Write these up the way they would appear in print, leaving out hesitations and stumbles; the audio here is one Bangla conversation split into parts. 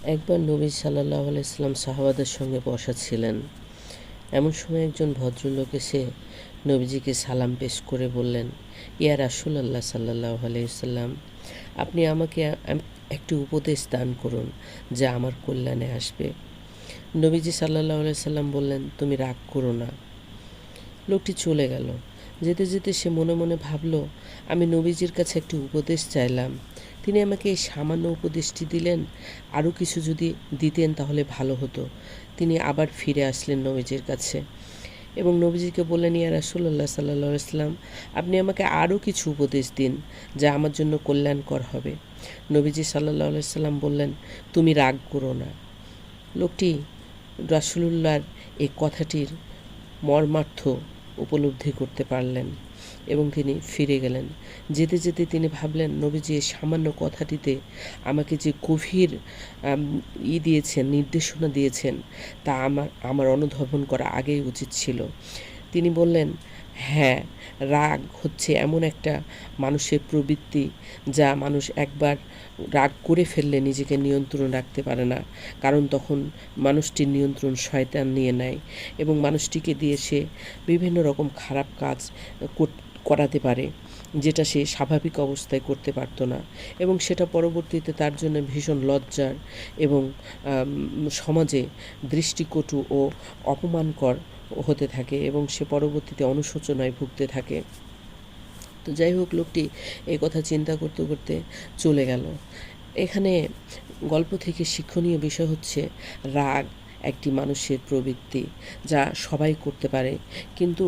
একবার নবী সাল্লাল্লাহু আলাইহি সাল্লাম সাহাবাদের সঙ্গে বসা ছিলেন। এমন সময় একজন ভদ্রলোক এসে নবীজিকে সালাম পেশ করে বললেন, ইয়া রাসূলুল্লাহ সাল্লাল্লাহু আলাইহি সাল্লাম, আপনি আমাকে একটি উপদেশ দান করুন যা আমার কল্যাণে আসবে। নবীজি সাল্লাল্লাহু আলাইহি সাল্লাম বললেন, তুমি রাগ করো না। লোকটি চলে গেল। যেতে যেতে সে মনে মনে ভাবল, আমি নবীজির কাছে একটি উপদেশ চাইলাম, তিনি আমাকে এই সামান্য উপদেশটি দিলেন, আরও কিছু যদি দিতেন তাহলে ভালো হতো। তিনি আবার ফিরে আসলেন নবীজির কাছে এবং নবীজিকে বললেন, ইয়া রাসূলুল্লাহ সাল্লাল্লাহু আলাইহি ওয়াসাল্লাম, আপনি আমাকে আরও কিছু উপদেশ দিন যা আমার জন্য কল্যাণকর হবে। নবীজি সাল্লাল্লাহু আলাইহি ওয়াসাল্লাম বললেন, তুমি রাগ করো না। লোকটি রাসূলুল্লাহর এই কথাটির মর্মার্থ উপলব্ধি করতে পারলেন এবং তিনি ফিরে গেলেন। যেতে যেতে তিনি ভাবলেন, নবীজি এই সামান্য কথাটিতে আমাকে যে গভীর দিয়েছেন, নির্দেশনা দিয়েছেন, তা আমার অনুধাবন করা আগেই উচিত ছিল। তিনি বললেন, হ্যাঁ, রাগ হচ্ছে এমন একটা মানুষের প্রবৃত্তি যা মানুষ একবার রাগ করে ফেললে নিজেকে নিয়ন্ত্রণ রাখতে পারে না, কারণ তখন মানুষটির নিয়ন্ত্রণ শয়তান নিয়ে নেয় এবং মানুষটিকে দিয়ে সে বিভিন্ন রকম খারাপ কাজ করাতে পারে, যেটা সে স্বাভাবিক অবস্থায় করতে পারতো না, এবং সেটা পরবর্তীতে তার জন্য ভীষণ লজ্জার এবং সমাজে দৃষ্টিকটু ও অপমানকর হতে থাকে এবং সে পরবর্তীতে অনুশোচনায় ভুগতে থাকে। তো যাই হোক, লোকটি এই কথা চিন্তা করতে করতে চলে গেল। এখানে গল্প থেকে শিক্ষণীয় বিষয় হচ্ছে, রাগ একটি মানুষের প্রবৃত্তি যা সবাই করতে পারে, কিন্তু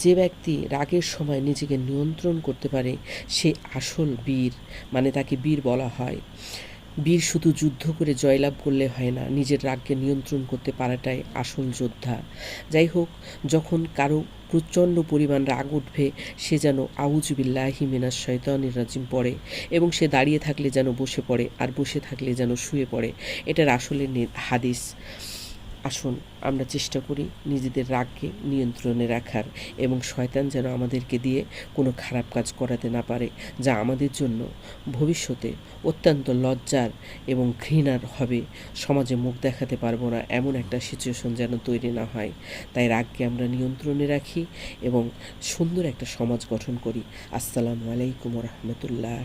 যে ব্যক্তি রাগের সময় নিজেকে নিয়ন্ত্রণ করতে পারে সে আসল বীর, মানে তাকে বীর বলা হয়। বীর শুধু যুদ্ধ করে জয়লাভ করলে হয় না, নিজের রাগকে নিয়ন্ত্রণ করতে পারাটাই আসল যোদ্ধা। যাই হোক, যখন কারো প্রচণ্ড পরিমাণ রাগ উঠবে সে যেন আউযু বিল্লাহি মিনাশ শাইতানির রাজিম পড়ে এবং সে দাঁড়িয়ে থাকলে যেন বসে পড়ে আর বসে থাকলে যেন শুয়ে পড়ে। এটার আসলে হাদিস। আসুন আমরা চেষ্টা করি নিজেদের রাগকে নিয়ন্ত্রণে রাখার এবং শয়তান যেন আমাদেরকে দিয়ে কোনো খারাপ কাজ করাতে না পারে, যা আমাদের জন্য ভবিষ্যতে অত্যন্ত লজ্জার এবং ঘৃণার হবে। সমাজে মুখ দেখাতে পারবো না এমন একটা সিচুয়েশন যেন তৈরি না হয়। তাই রাগকে আমরা নিয়ন্ত্রণে রাখি এবং সুন্দর একটা সমাজ গঠন করি। আসসালামু আলাইকুম ওয়া রাহমাতুল্লাহ।